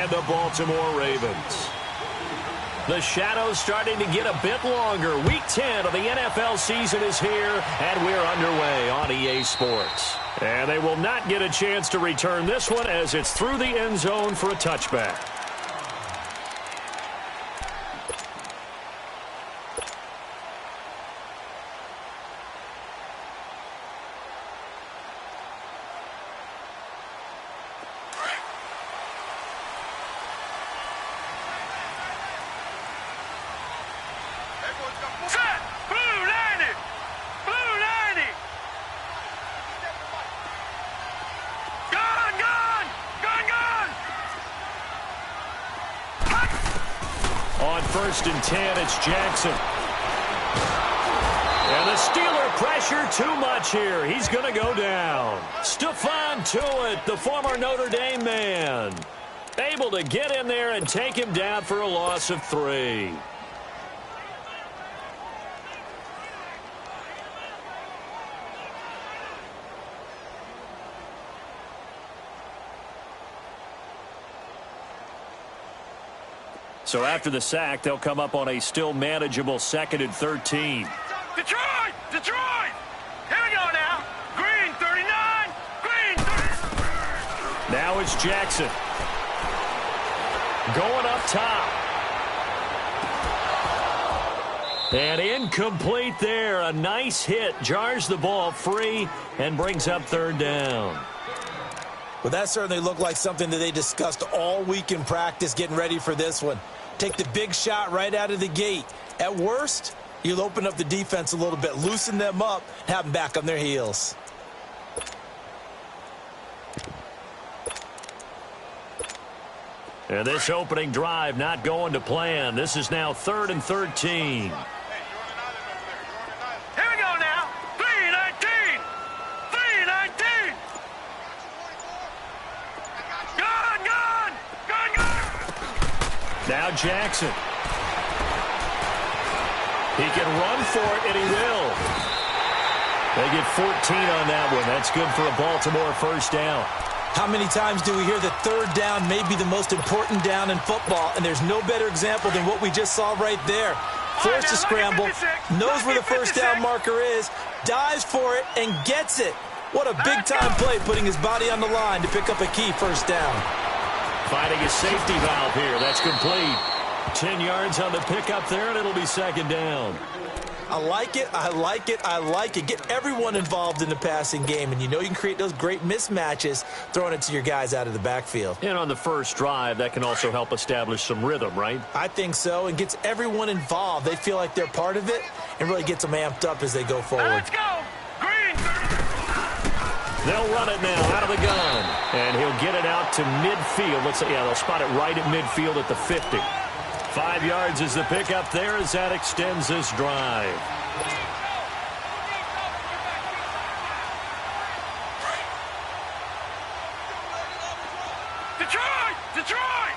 and the Baltimore Ravens. The shadow's starting to get a bit longer. Week 10 of the NFL season is here, and we're underway on EA Sports. And they will not get a chance to return this one as it's through the end zone for a touchback. On 1st and 10, it's Jackson. And the Steeler pressure too much here. He's going to go down. Stephon Tuitt, the former Notre Dame man, able to get in there and take him down for a loss of 3. So after the sack, they'll come up on a still manageable 2nd and 13. Detroit! Detroit! Here we go now. Green 39. Green 39. Now it's Jackson. Going up top. And incomplete there. A nice hit. Jars the ball free and brings up 3rd down. Well, that certainly looked like something that they discussed all week in practice getting ready for this one. Take the big shot right out of the gate. At worst, you'll open up the defense a little bit, loosen them up, have them back on their heels. And this opening drive not going to plan. This is now 3rd and 13. Now Jackson. He can run for it, and he will. They get 14 on that one. That's good for a Baltimore 1st down. How many times do we hear that 3rd down may be the most important down in football, and there's no better example than what we just saw right there. Forced to scramble, knows where the 1st down marker is, dives for it, and gets it. What a big-time play, putting his body on the line to pick up a key 1st down. Finding a safety valve here. That's complete. 10 yards on the pickup there, and it'll be 2nd down. I like it. I like it. I like it. Get everyone involved in the passing game, and you know you can create those great mismatches throwing it to your guys out of the backfield. And on the first drive, that can also help establish some rhythm, right? I think so, and gets everyone involved. They feel like they're part of it and really gets them amped up as they go forward. Let's go! Green! They'll run it now out of the gun, and he'll get it out to midfield. They'll spot it right at midfield at the 50. 5 yards is the pickup there as that extends this drive. Detroit! Detroit!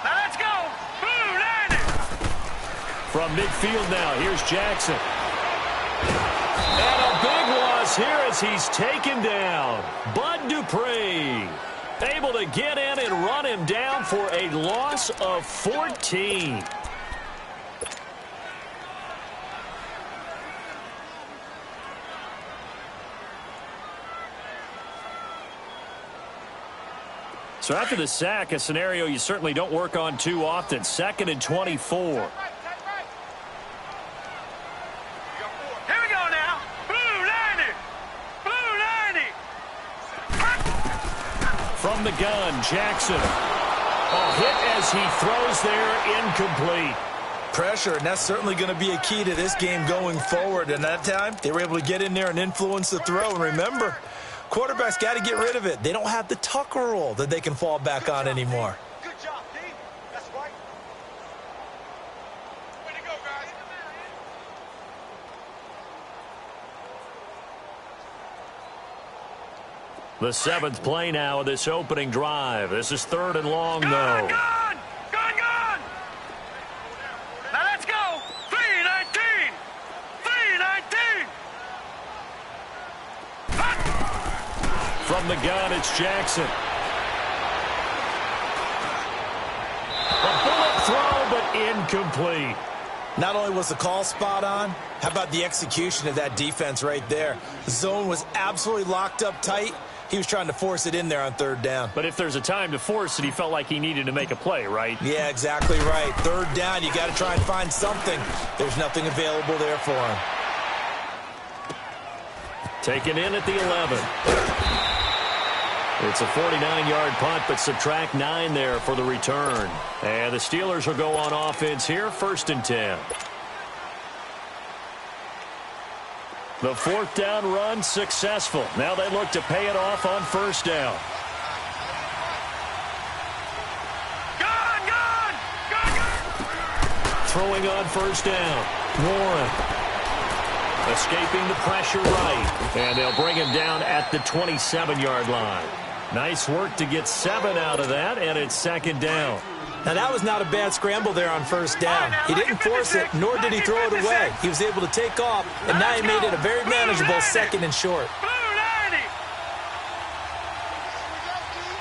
Now let's go! Blue landed! From midfield now, here's Jackson. And a big loss here as he's taken down. Bud Dupree able to get in and run him down for a loss of 14. So after the sack, a scenario you certainly don't work on too often. 2nd and 24. From the gun, Jackson. A hit as he throws there, incomplete. Pressure, and that's certainly going to be a key to this game going forward. And that time, they were able to get in there and influence the throw. And remember, quarterbacks got to get rid of it. They don't have the Tucker rule that they can fall back on anymore. Good job, D. That's right. Way to go, guys. The 7th play now of this opening drive. This is 3rd and long, though. Gone! Gone! Now let's go! 3-19! 3-19! From the gun, it's Jackson. incomplete. Not only was the call spot on, how about the execution of that defense right there? The zone was absolutely locked up tight. He was trying to force it in there on third down. But if there's a time to force it, he felt like he needed to make a play, right? Yeah, exactly right. Third down, you got to try and find something. There's nothing available there for him. Taken in at the 11. It's a 49-yard punt, but subtract 9 there for the return. And the Steelers will go on offense here, 1st and 10. The 4th down run successful. Now they look to pay it off on 1st down. Throwing on 1st down. Warren. Escaping the pressure right. And they'll bring him down at the 27-yard line. Nice work to get 7 out of that, and it's 2nd down. Now, that was not a bad scramble there on 1st down. He didn't force it, nor did he throw it away. He was able to take off, and now he made it a very manageable 2nd and short.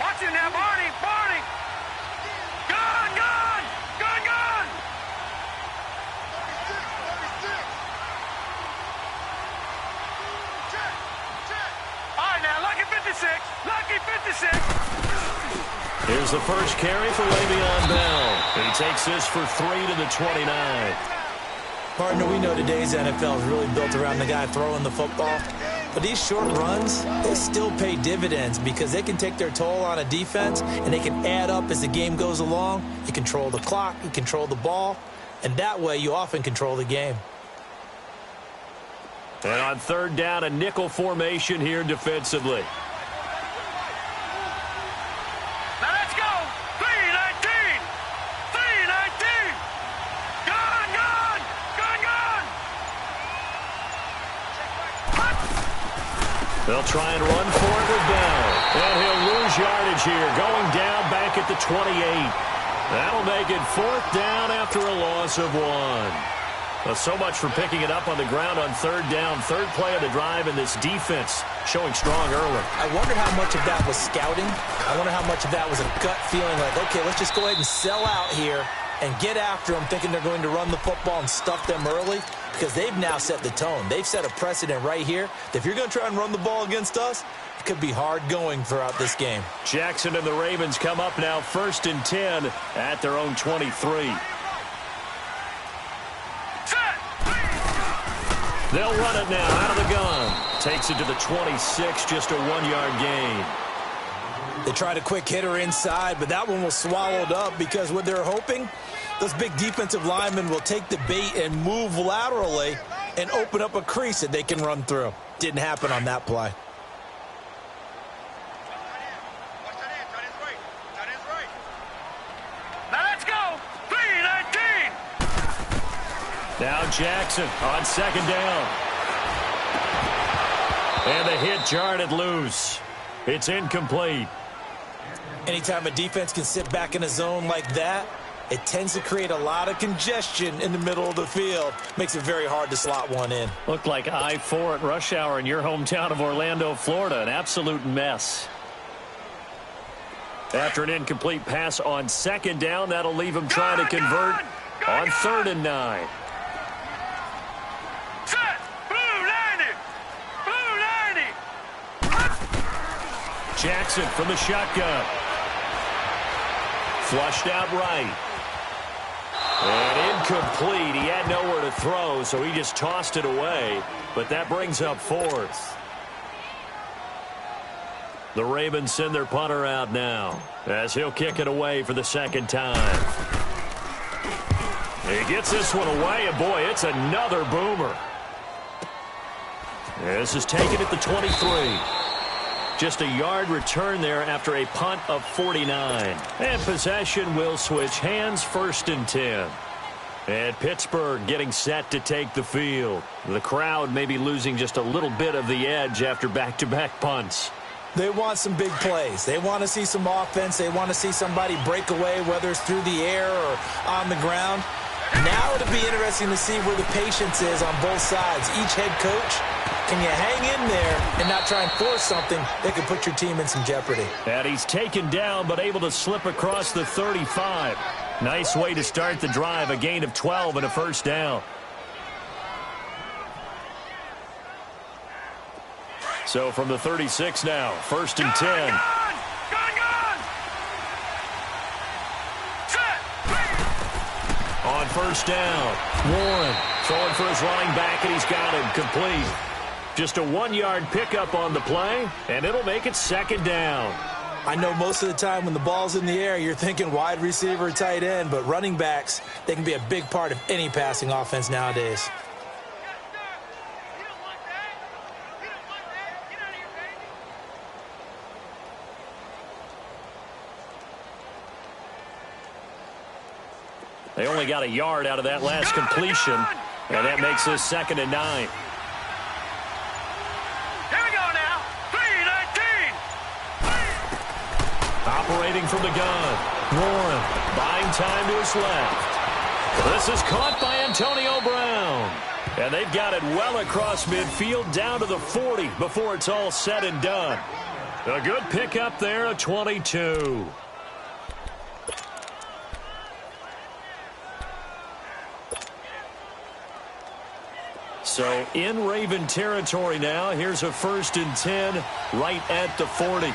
Watch it now, Barney, Barney. Gun, gun, gun, gun. All right, now, lucky 56, lucky 56. Here's the first carry for Le'Veon Bell. He takes this for 3 to the 29. Partner, we know today's NFL is really built around the guy throwing the football. But these short runs, they still pay dividends because they can take their toll on a defense, and they can add up as the game goes along. You control the clock, you control the ball, and that way you often control the game. And on 3rd down, a nickel formation here defensively. They'll try and run for it with Bell. And he'll lose yardage here, going down back at the 28. That'll make it 4th down after a loss of 1. Well, so much for picking it up on the ground on 3rd down. 3rd play of the drive, and this defense showing strong early. I wonder how much of that was scouting. I wonder how much of that was a gut feeling like, okay, let's just go ahead and sell out here and get after them, thinking they're going to run the football and stuff them early. Because they've now set the tone. They've set a precedent right here that if you're going to try and run the ball against us, it could be hard going throughout this game. Jackson and the Ravens come up now 1st and 10 at their own 23. They'll run it now out of the gun. Takes it to the 26, just a 1-yard gain. They tried a quick hitter inside, but that one was swallowed up because what they're hoping, those big defensive linemen will take the bait and move laterally and open up a crease that they can run through. Didn't happen on that play. Now let's go. 3-19. Now Jackson on 2nd down. And the hit jarred it loose. It's incomplete. Anytime a defense can sit back in a zone like that, it tends to create a lot of congestion in the middle of the field. Makes it very hard to slot one in. Looked like I-4 at rush hour in your hometown of Orlando, Florida. An absolute mess. After an incomplete pass on 2nd down, that'll leave him trying to convert on 3rd and 9. Set. Blue 90. Blue 90. Jackson from the shotgun. Flushed out right. And incomplete. He had nowhere to throw, so he just tossed it away. But that brings up 4th. The Ravens send their punter out now as he'll kick it away for the 2nd time. He gets this one away, and boy, it's another boomer. This is taken at the 23. Just a yard return there after a punt of 49. And possession will switch hands, 1st and 10. And Pittsburgh getting set to take the field. The crowd may be losing just a little bit of the edge after back-to-back punts. They want some big plays. They want to see some offense. They want to see somebody break away, whether it's through the air or on the ground. Now it'll be interesting to see where the patience is on both sides. Each head coach, can you hang in there and not try and force something that could put your team in some jeopardy? And he's taken down but able to slip across the 35. Nice way to start the drive, a gain of 12 and a first down. So from the 36 now, 1st and 10. On 1st down, Warren throwing for his running back, and he's got him complete. Just a 1-yard pickup on the play, and it'll make it 2nd down. I know most of the time when the ball's in the air, you're thinking wide receiver, tight end, but running backs, they can be a big part of any passing offense nowadays. They only got a yard out of that last completion, and that makes this 2nd and 9. Operating from the gun, Warren buying time to his left. This is caught by Antonio Brown. And they've got it well across midfield down to the 40 before it's all said and done. A good pickup there, a 22. So in Raven territory now, here's a 1st and 10 right at the 40.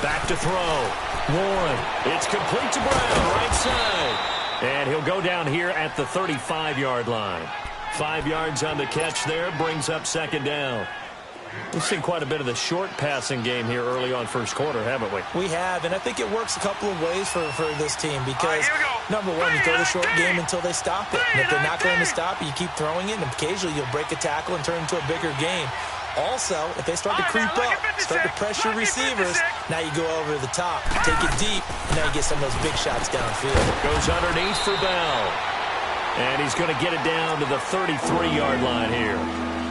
Back to throw. Warren. It's complete to Brown, right side. And he'll go down here at the 35-yard line. 5 yards on the catch there, brings up 2nd down. We've seen quite a bit of the short passing game here early on first quarter, haven't we? We have, and I think it works a couple of ways for this team because, number one, you throw the short game until they stop it. And if they're not going to stop it, you keep throwing it, and occasionally you'll break a tackle and turn it into a bigger game. Also, if they start to creep up, start to pressure receivers, now you go over the top, take it deep, and now you get some of those big shots downfield. Goes underneath for Bell. And he's going to get it down to the 33-yard line here.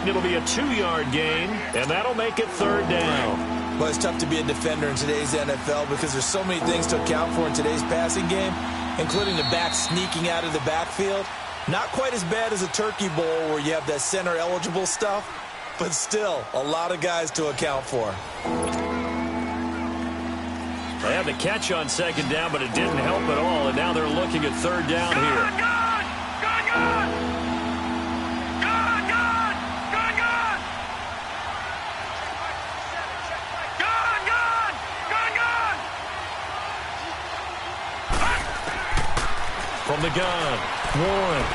It'll be a 2-yard gain, and that'll make it 3rd down. Well, it's tough to be a defender in today's NFL because there's so many things to account for in today's passing game, including the back sneaking out of the backfield. Not quite as bad as a turkey bowl where you have that center-eligible stuff, but still a lot of guys to account for. They had the catch on 2nd down, but it didn't help at all, and now they're looking at 3rd down here. From the gun, Warren.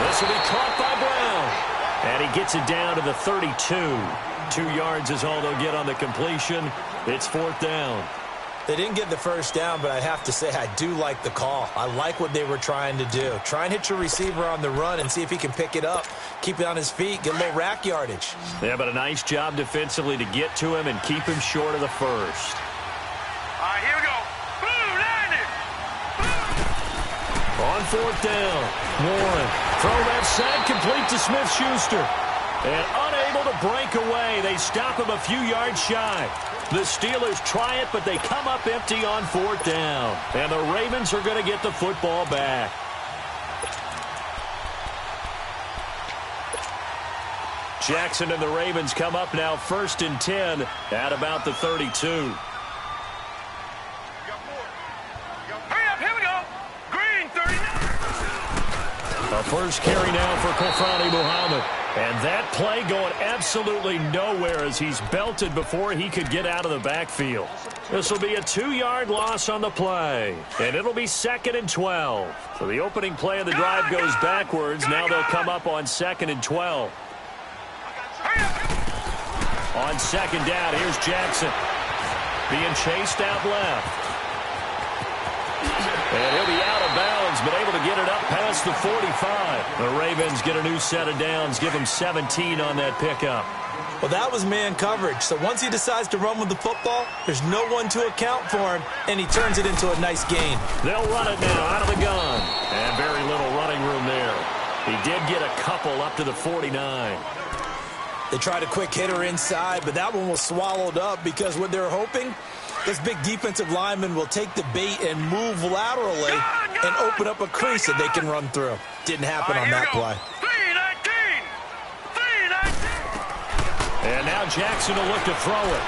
This will be caught by Brown. And he gets it down to the 32. 2 yards is all they'll get on the completion. It's 4th down. They didn't get the 1st down, but I have to say I do like the call. I like what they were trying to do. Try and hit your receiver on the run and see if he can pick it up. Keep it on his feet, get a little rack yardage. Yeah, but a nice job defensively to get to him and keep him short of the 1st. All right, here we go. On 4th down, Warren. Throw left side, complete to Smith-Schuster. And unable to break away. They stop him a few yards shy. The Steelers try it, but they come up empty on 4th down. And the Ravens are going to get the football back. Jackson and the Ravens come up now 1st and 10 at about the 32. A first carry now for Kofrani Muhammad. And that play going absolutely nowhere as he's belted before he could get out of the backfield. This will be a 2-yard loss on the play. And it'll be 2nd and 12. So the opening play of the drive goes backwards. Now they'll come up on 2nd and 12. On 2nd down, here's Jackson. Being chased out left. And he'll be out of bounds, but able to get it up past the 45. The Ravens get a new set of downs, give him 17 on that pickup. Well, that was man coverage. So once he decides to run with the football, there's no one to account for him, and he turns it into a nice gain. They'll run it now out of the gun. And very little running room there. He did get a couple up to the 49. They tried a quick hitter inside, but that one was swallowed up because what they're hoping, this big defensive lineman will take the bait and move laterally and open up a crease that they can run through. Didn't happen on that play. 3-19. And now Jackson will look to throw it.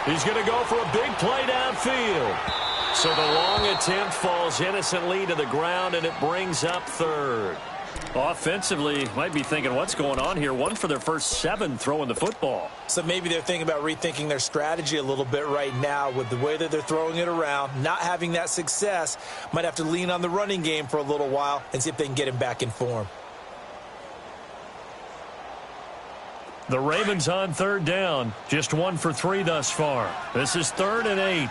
He's going to go for a big play downfield. So the long attempt falls innocently to the ground, and it brings up third. Offensively, might be thinking, what's going on here? 1 for their first 7 throwing the football. So maybe they're thinking about rethinking their strategy a little bit right now with the way that they're throwing it around, not having that success. Might have to lean on the running game for a little while and see if they can get him back in form. The Ravens on third down. Just 1 for 3 thus far. This is 3rd and 8.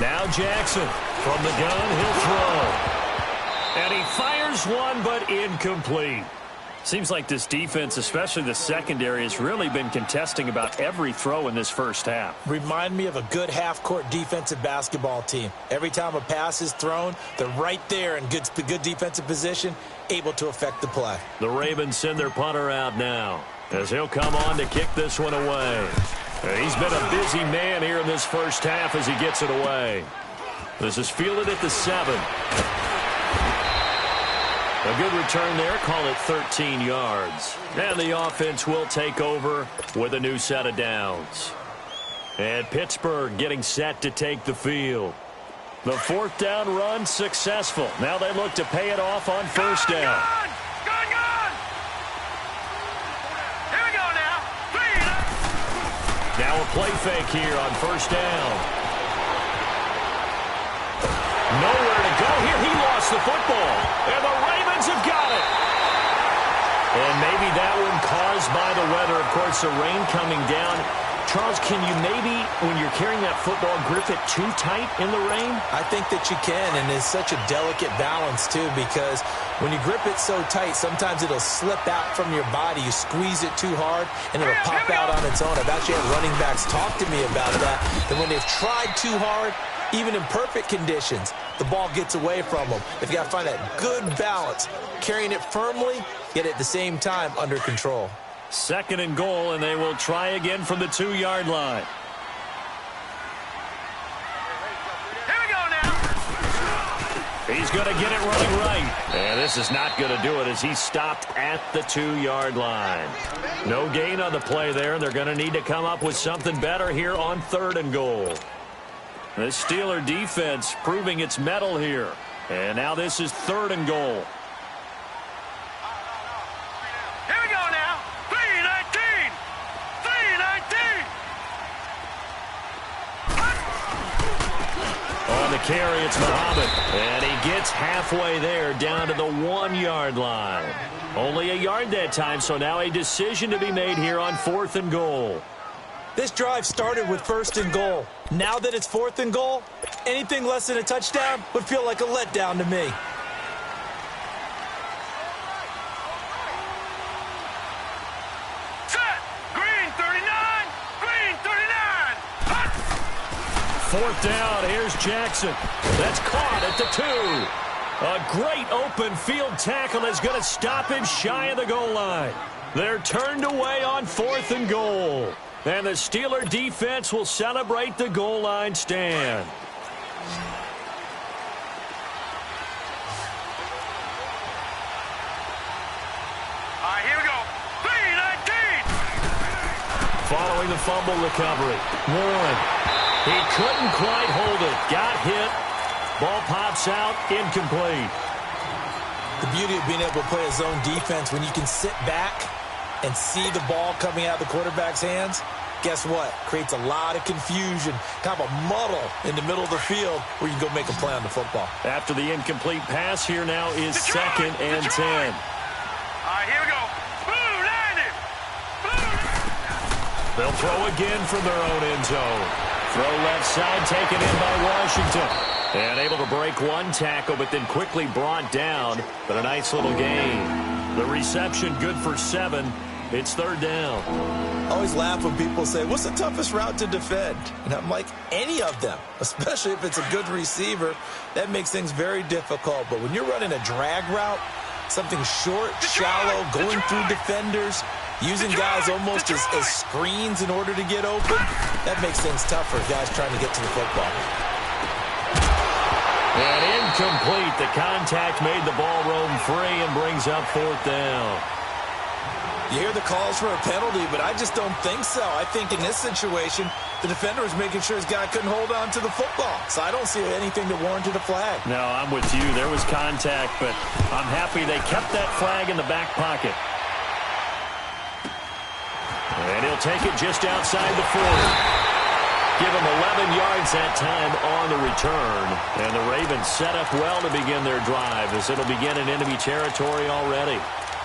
Now Jackson from the gun, he'll throw. And he fires one, but incomplete. Seems like this defense, especially the secondary, has really been contesting about every throw in this first half. Remind me of a good half-court defensive basketball team. Every time a pass is thrown, they're right there in good defensive position, able to affect the play. The Ravens send their punter out now as he'll come on to kick this one away. He's been a busy man here in this first half as he gets it away. This is fielded at the 7. A good return there, call it 13 yards. And the offense will take over with a new set of downs. And Pittsburgh getting set to take the field. The 4th down run successful. Now they look to pay it off on first down. Now a play fake here on first down. Nowhere to go here. He lost the football. And the Ravens have got it. And maybe that one caused by the weather. Of course, the rain coming down. Charles, can you maybe, when you're carrying that football, grip it too tight in the rain? I think that you can, and it's such a delicate balance, too, because when you grip it so tight, sometimes it'll slip out from your body. You squeeze it too hard, and it'll pop out on its own. I've actually had running backs talk to me about that, and when they've tried too hard, even in perfect conditions, the ball gets away from them. They've got to find that good balance, carrying it firmly, yet at the same time under control. 2nd and goal, and they will try again from the 2-yard line. Here we go now. He's going to get it running right. And this is not going to do it as he stopped at the 2-yard line. No gain on the play there, and they're going to need to come up with something better here on 3rd and goal. The Steeler defense proving its mettle here. And now this is 3rd and goal. On the carry, it's Muhammad. And he gets halfway there down to the 1-yard line. Only a yard that time, so now a decision to be made here on 4th and goal. This drive started with 1st and goal. Now that it's 4th and goal, anything less than a touchdown would feel like a letdown to me. Set! Green 39! Green 39! Hut! 4th down, here's Jackson. That's caught at the 2. A great open field tackle is going to stop him shy of the goal line. They're turned away on 4th and goal. And the Steeler defense will celebrate the goal line stand. All right, here we go. 3-19. Following the fumble recovery. Warren. He couldn't quite hold it. Got hit. Ball pops out. Incomplete. The beauty of being able to play a zone defense, when you can sit back and see the ball coming out of the quarterback's hands, guess what? Creates a lot of confusion, kind of a muddle in the middle of the field where you can go make a play on the football. After the incomplete pass, here now is 2nd and 10. All right, here we go. Blue, landed. They'll throw again from their own end zone. Throw left side, taken in by Washington. And able to break one tackle, but then quickly brought down. But a nice little gain. The reception good for 7. It's 3rd down. I always laugh when people say, what's the toughest route to defend? And I'm like, any of them, especially if it's a good receiver. That makes things very difficult. But when you're running a drag route, something short, shallow, going through defenders, using guys almost as screens in order to get open, that makes things tough for guys trying to get to the football. And incomplete. The contact made the ball roam free, brings up 4th down. You hear the calls for a penalty, but I just don't think so. I think in this situation, the defender was making sure his guy couldn't hold on to the football. So I don't see anything that warranted a flag. No, I'm with you. There was contact, but I'm happy they kept that flag in the back pocket. And he'll take it just outside the 40. Give him 11 yards that time on the return. And the Ravens set up well to begin their drive as it'll begin in enemy territory already.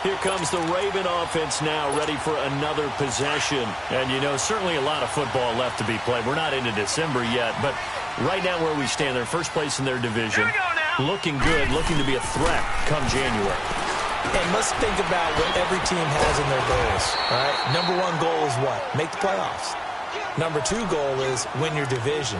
Here comes the Raven offense now, ready for another possession. And, you know, certainly a lot of football left to be played. We're not into December yet, but right now where we stand, they're first place in their division. Looking good, looking to be a threat come January. And let's think about what every team has in their goals, all right? Number one goal is what? Make the playoffs. Number two goal is win your division.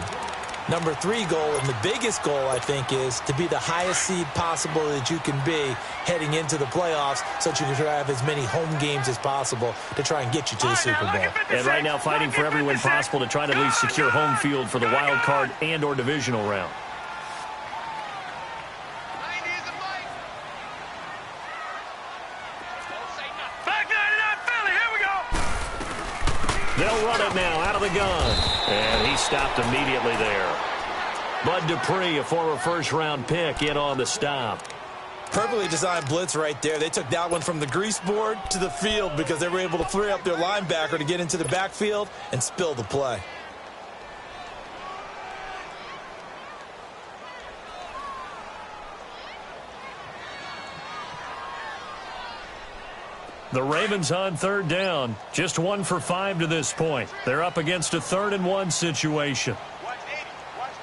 Number three goal, and the biggest goal, I think, is to be the highest seed possible that you can be heading into the playoffs so that you can have as many home games as possible to try and get you to the Super Bowl. And right now fighting for every win possible to try to at least secure home field for the wild card and or divisional round. They'll run it now out of the gun. And he stopped immediately there. Bud Dupree, a former first-round pick, in on the stop. Perfectly designed blitz right there. They took that one from the grease board to the field because they were able to free up their linebacker to get into the backfield and spill the play. The Ravens on 3rd down. Just 1 for 5 to this point. They're up against a 3rd and 1 situation. All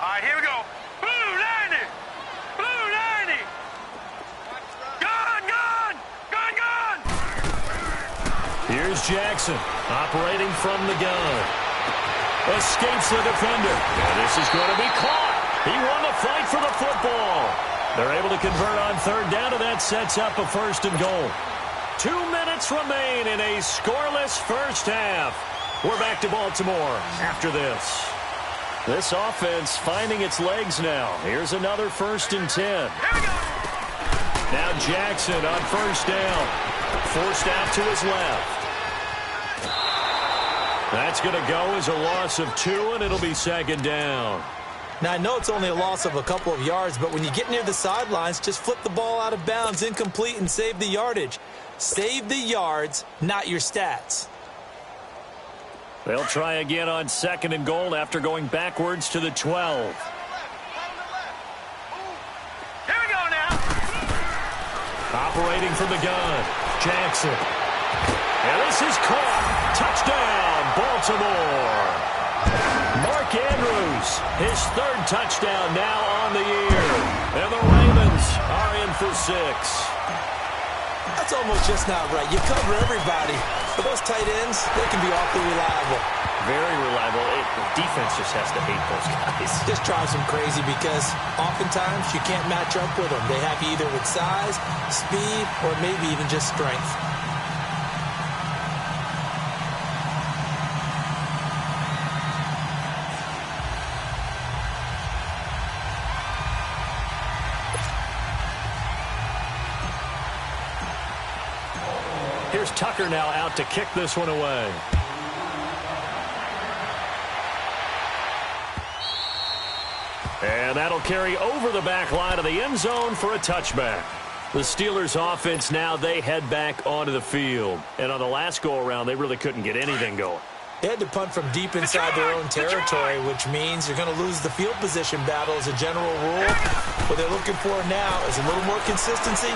right, here we go. Blue 90. Blue 90. Gun. Here's Jackson operating from the gun. Escapes the defender. And this is going to be caught. He won the fight for the football. They're able to convert on 3rd down, and that sets up a 1st and goal. 2 minutes remain in a scoreless first half. We're back to Baltimore after this. This offense finding its legs now. Here's another 1st and 10. Now Jackson on 1st down. Forced out to his left. That's going to go as a loss of 2, and it'll be 2nd down. Now, I know it's only a loss of a couple of yards, but when you get near the sidelines, just flip the ball out of bounds, incomplete, and save the yardage. Save the yards, not your stats. They'll try again on 2nd and goal after going backwards to the 12. Here we go now. Operating from the gun, Jackson. And this is caught. Touchdown, Baltimore. Mark Andrews, his 3rd touchdown now on the year. And the Ravens are in for 6. That's almost just not right. You cover everybody. But those tight ends, they can be awfully reliable. Very reliable. The defense just has to hate those guys. Just drives them crazy because oftentimes you can't match up with them. They have you either with size, speed, or maybe even just strength. Here's Tucker now out to kick this one away. And that'll carry over the back line of the end zone for a touchback. The Steelers offense now, they head back onto the field. And on the last go-around, they really couldn't get anything going. They had to punt from deep inside their own territory, which means you're going to lose the field position battle as a general rule. What they're looking for now is a little more consistency,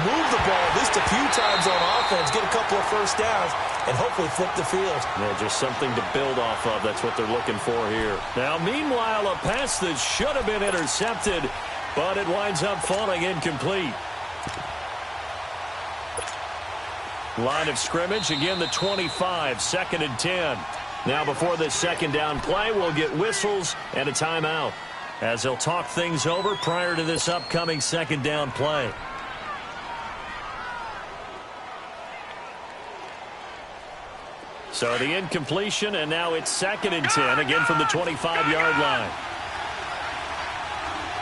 move the ball at least a few times on offense, get a couple of 1st downs, and hopefully flip the field. Yeah, just something to build off of. That's what they're looking for here. Now, meanwhile, a pass that should have been intercepted, but it winds up falling incomplete. Line of scrimmage, again the 25, 2nd and 10. Now before this 2nd down play, we'll get whistles and a timeout as they'll talk things over prior to this upcoming 2nd down play. So the incompletion, and now it's 2nd and 10, again from the 25-yard line.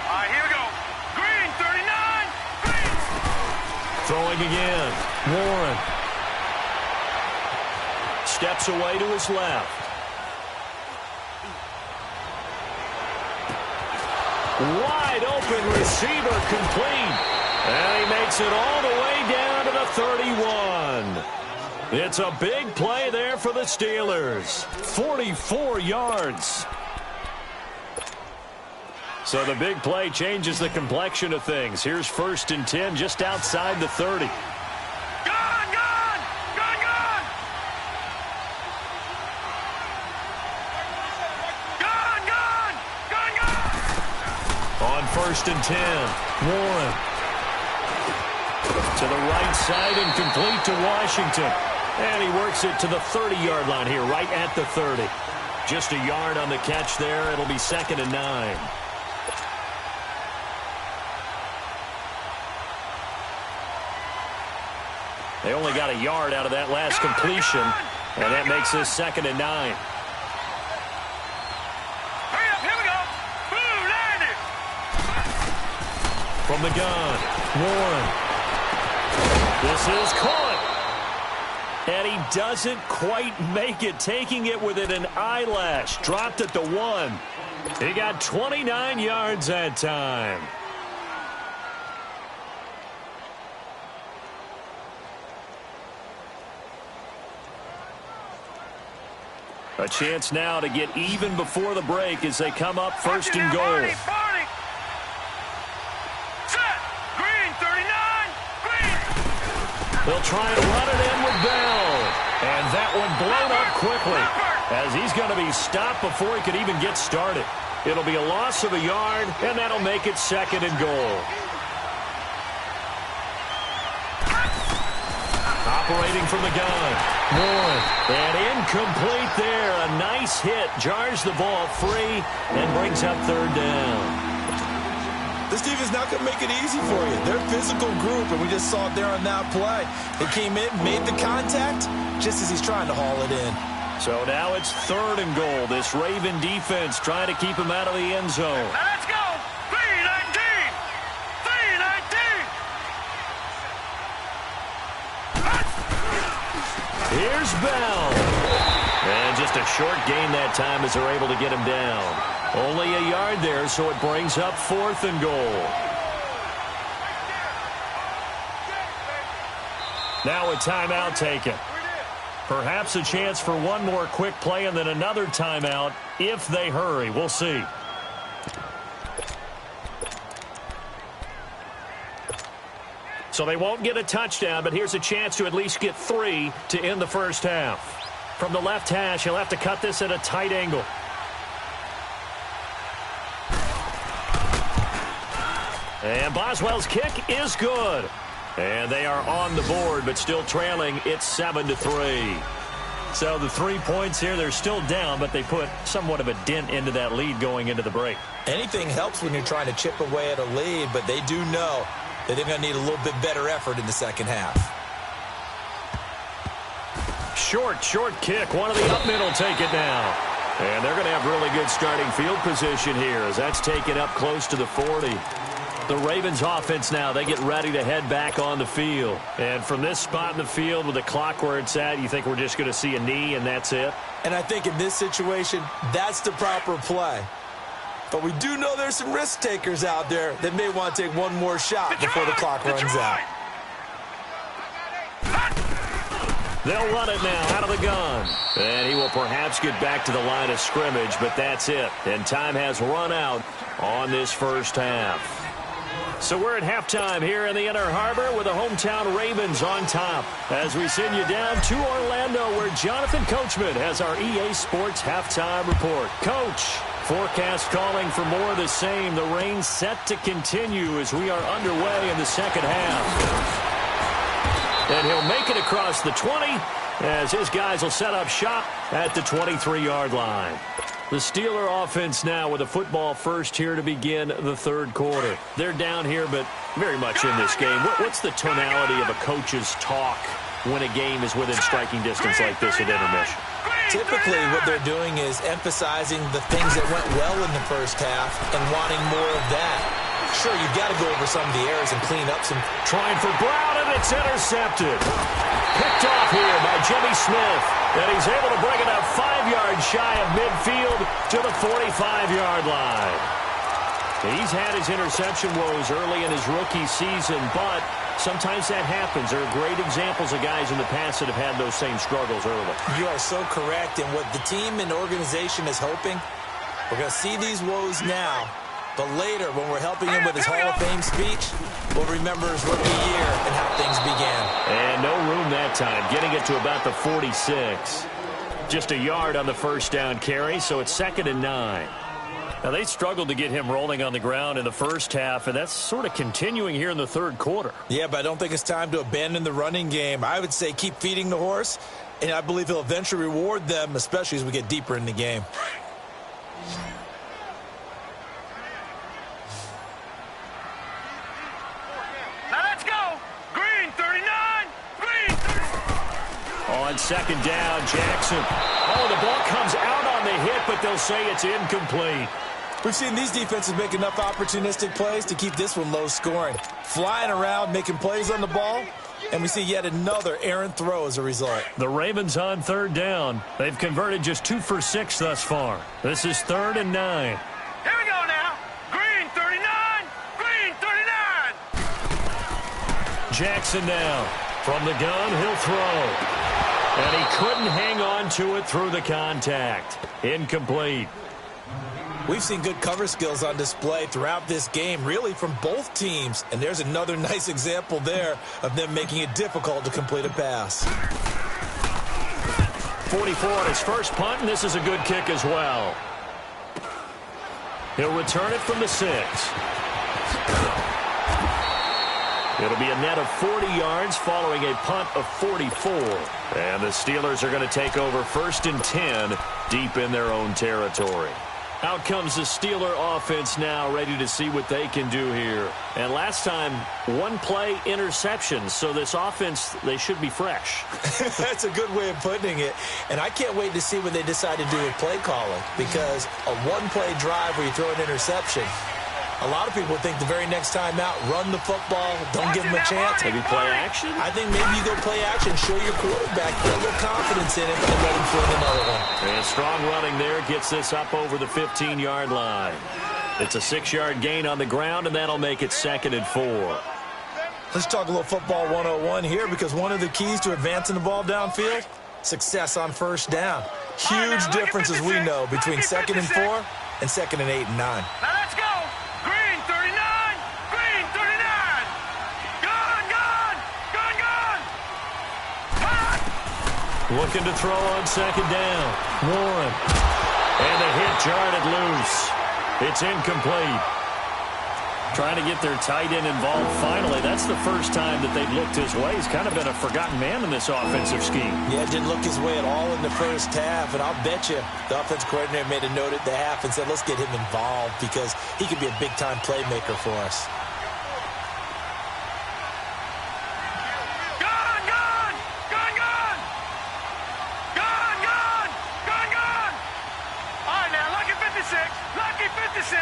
All right, here we go. Green, 39. Green. Throwing again. Warren. Steps away to his left. Wide open receiver complete. And he makes it all the way down to the 31. It's a big play there for the Steelers. 44 yards. So the big play changes the complexion of things. Here's 1st and 10 just outside the 30. Gone! Gone! Gone! Gone! Gone! Gone! Gone! Gone! On 1st and 10, Warren. To the right side and complete to Washington. And he works it to the 30-yard line here, right at the 30. Just a yard on the catch there. It'll be 2nd and 9. They only got a yard out of that last completion, and that makes this 2nd and 9. Hurry up, here we go. Boom, landed. From the gun, Warren. This is caught. And he doesn't quite make it, taking it within an eyelash. Dropped at the 1. He got 29 yards that time. A chance now to get even before the break as they come up 1st and goal. Barney. Set. Green, 39. Green. They'll try and run it in with Bell. And that one blown up quickly as he's going to be stopped before he could even get started. It'll be a loss of a yard, and that'll make it 2nd and goal. Operating from the gun. Warren. And incomplete there. A nice hit. Jars the ball free and brings up 3rd down. This defense not going to make it easy for you. They're a physical group, and we just saw it there on that play. They came in, made the contact, just as he's trying to haul it in. So now it's 3rd and goal. This Raven defense trying to keep him out of the end zone. Now let's go. 319. 319. Here's Bell. And just a short gain that time as they're able to get him down. Only a yard there, so it brings up 4th and goal. Now a timeout taken. Perhaps a chance for one more quick play and then another timeout if they hurry. We'll see. So they won't get a touchdown, but here's a chance to at least get 3 to end the first half. From the left hash, he'll have to cut this at a tight angle. And Boswell's kick is good. And they are on the board, but still trailing. It's 7-3. So the 3 points here, they're still down, but they put somewhat of a dent into that lead going into the break. Anything helps when you're trying to chip away at a lead, but they do know that they're going to need a little bit better effort in the second half. Short kick. One of the up middle take it down. And they're going to have really good starting field position here as that's taken up close to the 40. The Ravens offense now, they get ready to head back on the field. And from this spot in the field with the clock where it's at, you think we're just going to see a knee and that's it? And I think in this situation, that's the proper play. But we do know there's some risk takers out there that may want to take one more shot before the clock runs out. They'll run it now out of the gun. And he will perhaps get back to the line of scrimmage, but that's it. And time has run out on this first half. So we're at halftime here in the Inner Harbor with the hometown Ravens on top as we send you down to Orlando where Jonathan Coachman has our EA Sports halftime report. Coach, forecast calling for more of the same. The rain set to continue as we are underway in the second half. And he'll make it across the 20 as his guys will set up shop at the 23-yard line. The Steeler offense now with a football first here to begin the third quarter. They're down here, but very much in this game. What's the tonality of a coach's talk when a game is within striking distance like this at intermission? Typically, what they're doing is emphasizing the things that went well in the first half and wanting more of that. Sure, you've got to go over some of the errors and clean up some. Trying for Brown, and it's intercepted. Picked off here by Jimmy Smith. And he's able to bring it up 5 yards shy of midfield to the 45-yard line. He's had his interception woes early in his rookie season, but sometimes that happens. There are great examples of guys in the past that have had those same struggles early. You are so correct. And what the team and organization is hoping, we're going to see these woes now, but later when we're helping him with his Hall of Fame speech, we'll remember his rookie year and how things began. And no room that time, getting it to about the 46. Just a yard on the first down carry, so it's 2nd and 9. Now, they struggled to get him rolling on the ground in the first half, and that's sort of continuing here in the third quarter. Yeah, but I don't think it's time to abandon the running game. I would say keep feeding the horse, and I believe he'll eventually reward them, especially as we get deeper in the game. Now let's go. Green 39. Green 39. On 2nd down, Jackson. Oh, the ball comes out on the hit, but they'll say it's incomplete. We've seen these defenses make enough opportunistic plays to keep this one low scoring. Flying around, making plays on the ball, and we see yet another errant throw as a result. The Ravens on 3rd down. They've converted just 2 for 6 thus far. This is 3rd and 9. Here we go now. Green 39. Green 39. Jackson now. From the gun, he'll throw. And he couldn't hang on to it through the contact. Incomplete. We've seen good cover skills on display throughout this game, really from both teams. And there's another nice example there of them making it difficult to complete a pass. 44 on his first punt, and this is a good kick as well. He'll return it from the 6. It'll be a net of 40 yards following a punt of 44. And the Steelers are going to take over 1st and 10 deep in their own territory. Out comes the Steeler offense now, ready to see what they can do here. And last time, 1-play interceptions. So this offense, they should be fresh. That's a good way of putting it. And I can't wait to see what they decide to do with play calling. Because a 1-play drive where you throw an interception, a lot of people think the very next time out, run the football, don't give them a chance. Maybe play action? I think maybe you go play action, show your quarterback, put a little confidence in it, and let him fling another one. And strong running there gets this up over the 15-yard line. It's a 6-yard gain on the ground, and that'll make it 2nd and 4. Let's talk a little football 101 here, because one of the keys to advancing the ball downfield, success on 1st down. Huge difference, as we know, between 2nd and 4 and 2nd and 8 and 9. Now let's go. Green 39. Green 39. Gone, gone. Gone, gone. Looking to throw on 2nd down. Warren. And the hit jarred it loose. It's incomplete. Trying to get their tight end involved finally. That's the first time that they've looked his way. He's kind of been a forgotten man in this offensive scheme. Yeah, didn't look his way at all in the first half. And I'll bet you the offensive coordinator made a note at the half and said, let's get him involved because he could be a big-time playmaker for us. Gone, gone. Gone, gone. Gone, gone. Gone, gone. All right, now, lucky 56. Lucky 56.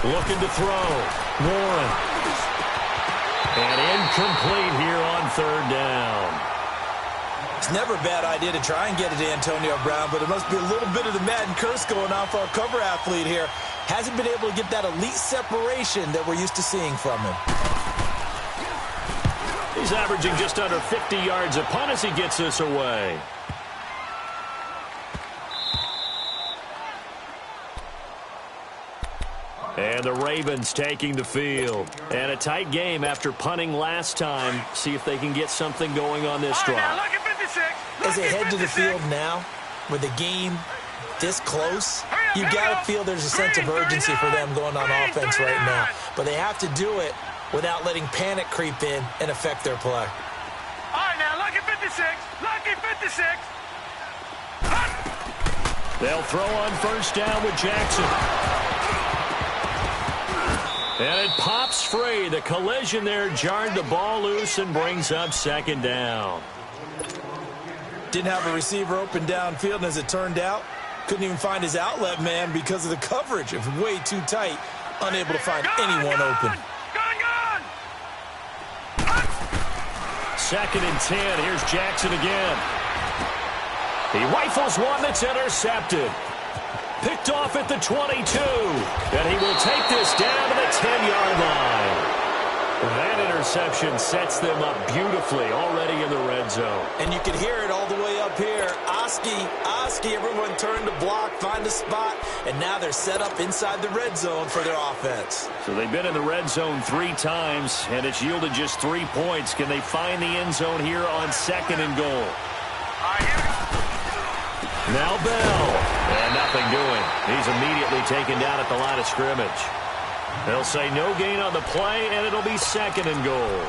Looking to throw. Warren. And incomplete here on 3rd down. It's never a bad idea to try and get it to Antonio Brown, but it must be a little bit of the Madden curse going on for our cover athlete here. Hasn't been able to get that elite separation that we're used to seeing from him. He's averaging just under 50 yards a punt as he gets this away. And the Ravens taking the field. And a tight game after punting last time. See if they can get something going on this drive. As they head to the field now, with the game this close, you got to feel there's a sense of urgency for them going on offense right now. But they have to do it without letting panic creep in and affect their play. All right, now, lucky 56. Lucky 56. They'll throw on 1st down with Jackson. And it pops free. The collision there jarred the ball loose and brings up 2nd down. Didn't have a receiver open downfield, and as it turned out, Couldn't even find his outlet man because of the coverage. It was way too tight. Unable to find anyone open. Second and 10. Here's Jackson again. He rifles one that's intercepted. Picked off at the 22. And he will take this down to the 10-yard line. That interception sets them up beautifully already in the red zone. And you can hear it all the way up here. Oski, everyone turned to block, find a spot, and now they're set up inside the red zone for their offense. So they've been in the red zone 3 times, and it's yielded just 3 points. Can they find the end zone here on second and goal? Now Bell, and nothing doing. He's immediately taken down at the line of scrimmage. They'll say no gain on the play, and it'll be second and goal.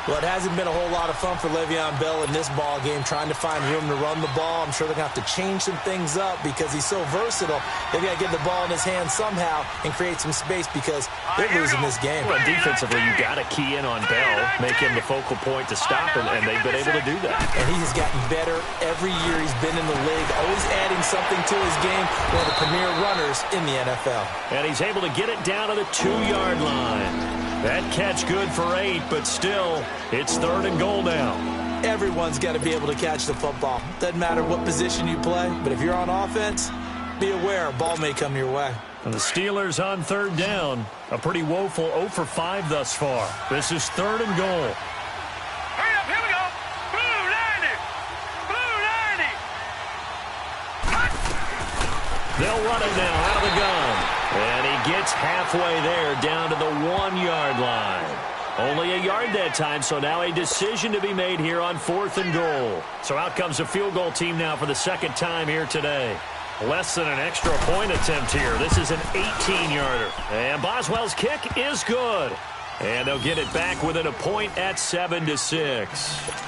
Well, it hasn't been a whole lot of fun for Le'Veon Bell in this ball game, trying to find room to run the ball. I'm sure they're going to have to change some things up because he's so versatile. They've got to get the ball in his hands somehow and create some space because they're losing this game. Well, defensively, you've got to key in on Bell, make him the focal point to stop him, and they've been able to do that. And he has gotten better every year he's been in the league, always adding something to his game, one of the premier runners in the NFL. And he's able to get it down to the 2-yard line. That catch good for 8, but still, it's third and goal now. Everyone's got to be able to catch the football. Doesn't matter what position you play, but if you're on offense, be aware a ball may come your way. And the Steelers on third down. A pretty woeful 0 for 5 thus far. This is third and goal. Hurry up, here we go. Blue 90. Blue 90. They'll run it now out of the gun. And he gets halfway there, down to the 1-yard line. Only a yard that time, so now a decision to be made here on fourth and goal. So out comes a field goal team now for the second time here today. Less than an extra point attempt here. This is an 18-yarder. And Boswell's kick is good. And they'll get it back within a point at 7-6.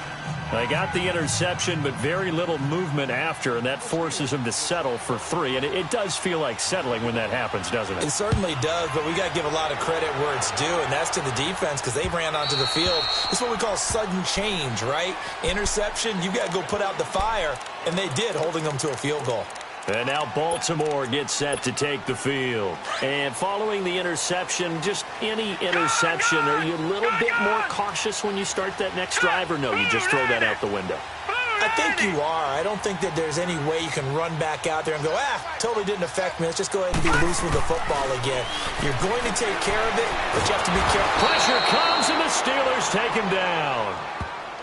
They got the interception, but very little movement after, and that forces them to settle for 3. And it does feel like settling when that happens, doesn't it? It certainly does, but we got to give a lot of credit where it's due, and that's to the defense because they ran onto the field. This is what we call sudden change, right? Interception, you got to go put out the fire, and they did, holding them to a field goal. And now Baltimore gets set to take the field. And following the interception, just any interception, are you a little bit more cautious when you start that next drive, or no, you just throw that out the window? I think you are. I don't think that there's any way you can run back out there and go, totally didn't affect me. Let's just go ahead and be loose with the football again. You're going to take care of it, but you have to be careful. Pressure comes, and the Steelers take him down.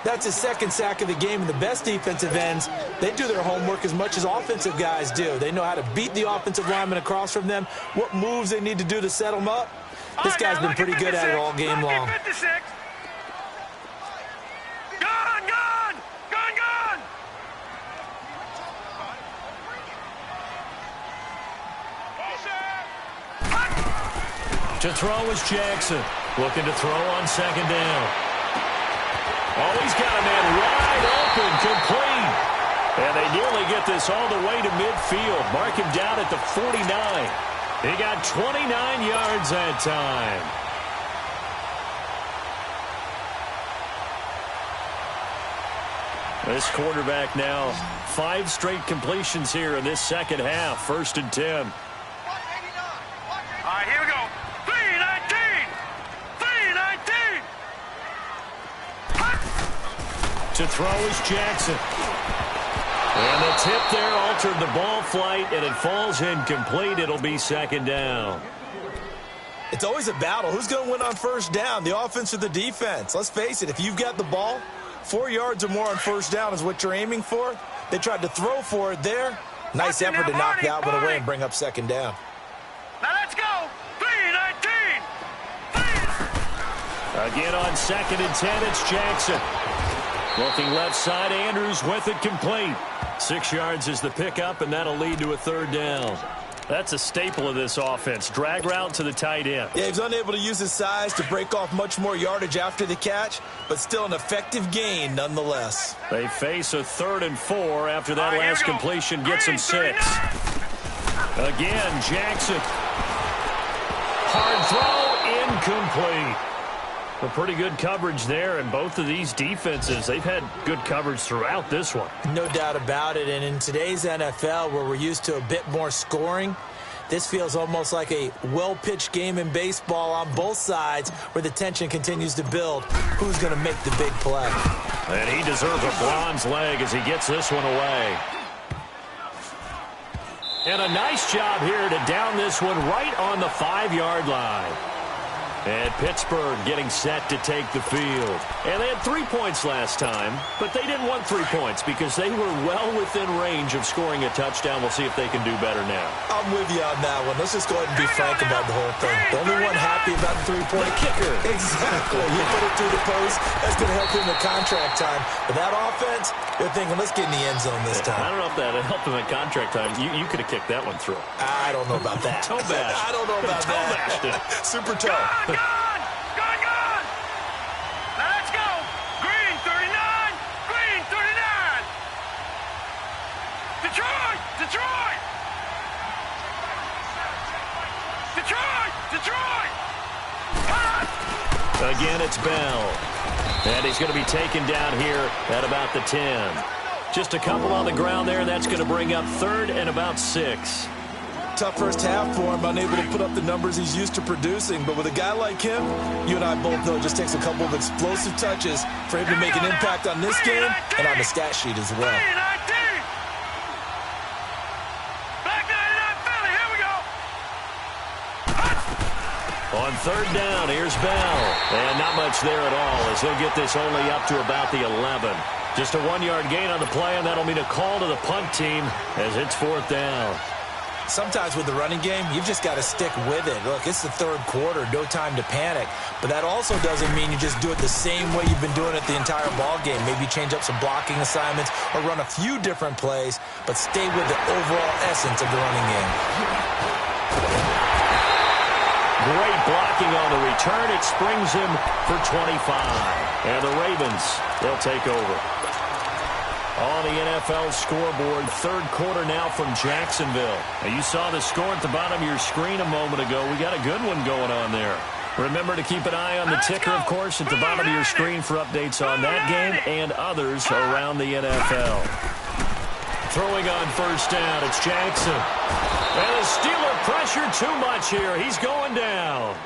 That's his second sack of the game, and the best defensive ends, they do their homework as much as offensive guys do. They know how to beat the offensive lineman across from them, what moves they need to do to set them up. This guy's been pretty good at it all game long. To throw is Jackson, looking to throw on second down. Oh, he's got a man wide open, complete. And they nearly get this all the way to midfield. Mark him down at the 49. He got 29 yards that time. This quarterback now, 5 straight completions here in this second half. First and 10. All right, here we go. 3-19. 3-19. To throw is Jackson. And the tip there altered the ball flight, and it falls incomplete. It'll be second down. It's always a battle. Who's going to win on first down, the offense or the defense? Let's face it, if you've got the ball, 4 yards or more on first down is what you're aiming for. They tried to throw for it there. Nice effort to knock that one away and bring up second down. Now let's go. 3-19. Again on second and 10, it's Jackson. Looking left side, Andrews with it complete. 6 yards is the pickup, and that'll lead to a third down. That's a staple of this offense. Drag route to the tight end. Yeah, he's unable to use his size to break off much more yardage after the catch, but still an effective gain nonetheless. They face a 3rd and 4 after that last completion gets him 6. Again, Jackson. Hard throw, incomplete. Well, pretty good coverage there, and both of these defenses, they've had good coverage throughout this one. No doubt about it, and in today's NFL, where we're used to a bit more scoring, this feels almost like a well-pitched game in baseball on both sides where the tension continues to build. Who's going to make the big play? And he deserves a bronze leg as he gets this one away. And a nice job here to down this one right on the 5-yard line. And Pittsburgh getting set to take the field. And they had 3 points last time, but they didn't want 3 points because they were well within range of scoring a touchdown. We'll see if they can do better now. I'm with you on that one. Let's just go ahead and be frank about the whole thing. The only one happy about the 3-point kicker. Exactly. You put it through the post. That's going to help him in contract time. But that offense, they're thinking, let's get in the end zone this time. I don't know if that helped him at contract time. You could have kicked that one through. I don't know about that. Toe bash. I don't know about that. Super toe. Gone! Now let's go! Green 39! Green 39! Detroit! Detroit! Detroit! Detroit! Again, it's Bell. And he's going to be taken down here at about the 10. Just a couple on the ground there, and that's going to bring up 3rd and about 6. Tough first half for him, unable to put up the numbers he's used to producing. But with a guy like him, you and I both know it just takes a couple of explosive touches for him to make an impact on this game and on the stat sheet as well. Black 99 Philly, here we go! On 3rd down, here's Bell. And not much there at all as he'll get this only up to about the 11. Just a 1-yard gain on the play, and that'll mean a call to the punt team as it's 4th down. Sometimes with the running game, you've just got to stick with it. Look, it's the 3rd quarter, no time to panic. But that also doesn't mean you just do it the same way you've been doing it the entire ball game. Maybe change up some blocking assignments or run a few different plays, but stay with the overall essence of the running game. Great blocking on the return. It springs him for 25. And the Ravens, they'll take over. On the NFL scoreboard, 3rd quarter now from Jacksonville. Now you saw the score at the bottom of your screen a moment ago. We got a good one going on there. Remember to keep an eye on the ticker, of course, at the bottom of your screen for updates on that game and others around the NFL. Throwing on 1st down, it's Jackson. And the Steeler pressure too much here. He's going down.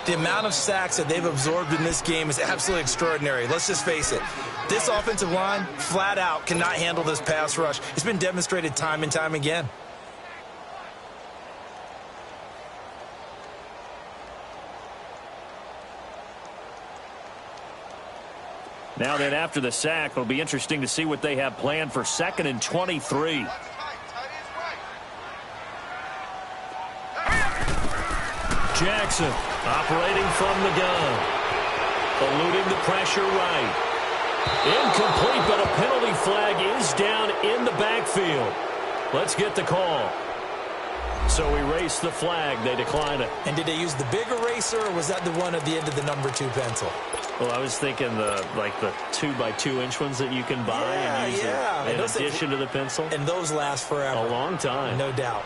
The amount of sacks that they've absorbed in this game is absolutely extraordinary. Let's just face it. This offensive line, flat out, cannot handle this pass rush. It's been demonstrated time and time again. Now then, after the sack, it'll be interesting to see what they have planned for 2nd and 23. Jackson operating from the gun. Eluding the pressure right. Incomplete, but a penalty flag is down in the backfield. Let's get the call. So erase the flag. They decline it. And did they use the big eraser, or was that the one at the end of the number 2 pencil? Well, I was thinking the 2x2-inch ones that you can buy and use in addition to the pencil. And those last forever. A long time. No doubt.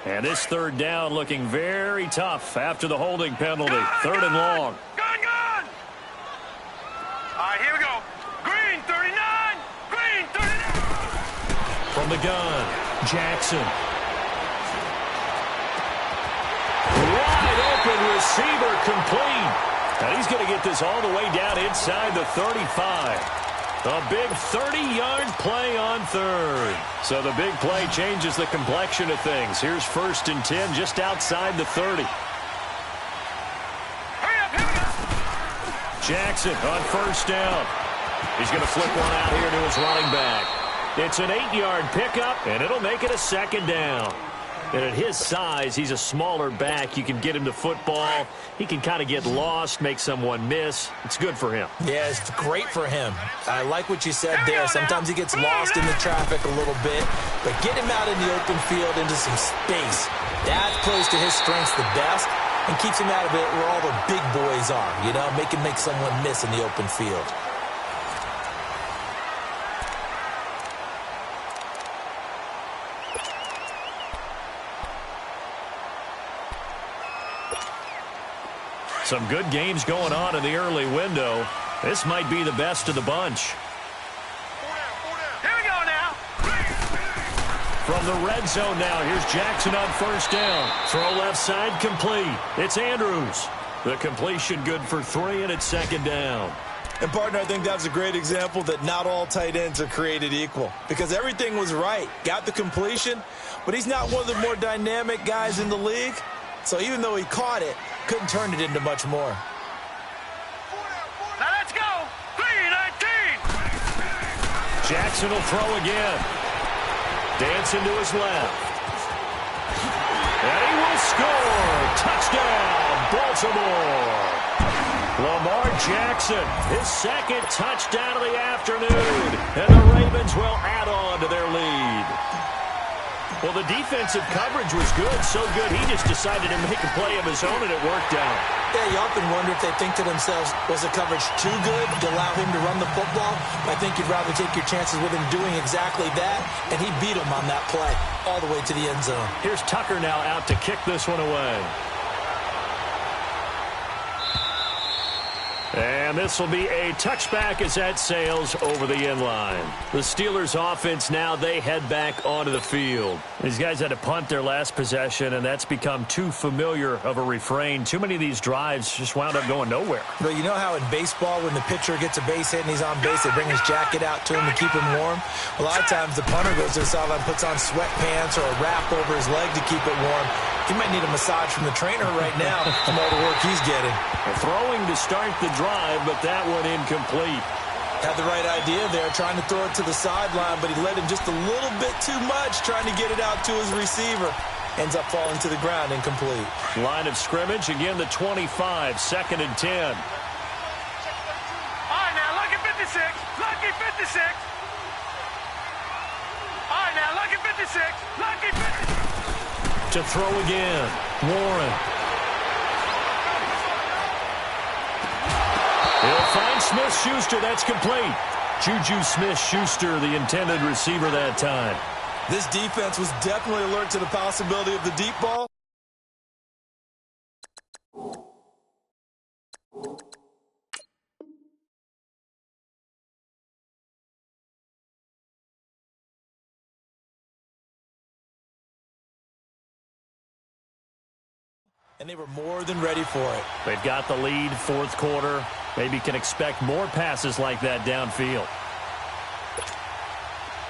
And this 3rd down looking very tough after the holding penalty. 3rd and long. Gone! All right, here we go. Green 39! Green 39! From the gun, Jackson. Wide open receiver complete. And he's going to get this all the way down inside the 35. A big 30-yard play on 3rd. So the big play changes the complexion of things. Here's 1st and 10 just outside the 30. Hurry up, here we go! Jackson on 1st down. He's going to flip one out here to his running back. It's an 8-yard pickup, and it'll make it a 2nd down. And at his size, he's a smaller back. You can get him to football. He can kind of get lost, make someone miss. It's good for him. Yeah, it's great for him. I like what you said there. Sometimes he gets lost in the traffic a little bit, but get him out in the open field into some space. That plays to his strengths the best and keeps him out of it where all the big boys are, make him make someone miss in the open field. Some good games going on in the early window. This might be the best of the bunch. Here we go now. From the red zone now, here's Jackson on first down. Throw left side complete. It's Andrews. The completion good for 3, and it's second down. And, partner, I think that's a great example that not all tight ends are created equal, because everything was right. Got the completion, but he's not one of the more dynamic guys in the league. So even though he caught it, couldn't turn it into much more. Now let's go. 3-19. Jackson will throw again. Dancing to his left. And he will score. Touchdown, Baltimore. Lamar Jackson, his second touchdown of the afternoon. And the Ravens will add on to their lead. Well, the defensive coverage was good, so good he just decided to make a play of his own, and it worked out. Yeah, you often wonder if they think to themselves, was the coverage too good to allow him to run the football? I think you'd rather take your chances with him doing exactly that, and he beat him on that play all the way to the end zone. Here's Tucker now out to kick this one away. And this will be a touchback as that sails over the end line. The Steelers offense now, they head back onto the field. These guys had to punt their last possession, and that's become too familiar of a refrain. Too many of these drives just wound up going nowhere. But you know how in baseball, when the pitcher gets a base hit and he's on base, they bring his jacket out to him to keep him warm? A lot of times the punter goes to the sideline, puts on sweatpants or a wrap over his leg to keep it warm. He might need a massage from the trainer right now from all the work he's getting. Throwing to start the drive, but that one incomplete. Had the right idea there, trying to throw it to the sideline, but he let him just a little bit too much, trying to get it out to his receiver. Ends up falling to the ground, incomplete. Line of scrimmage, again the 25, 2nd and 10. All right, now, lucky 56. Lucky 56. All right, now, lucky 56. Lucky 56. To throw again, Warren. He'll find Smith-Schuster. That's complete. Juju Smith-Schuster, the intended receiver that time. This defense was definitely alert to the possibility of the deep ball. And they were more than ready for it. They've got the lead, 4th quarter. Maybe can expect more passes like that downfield.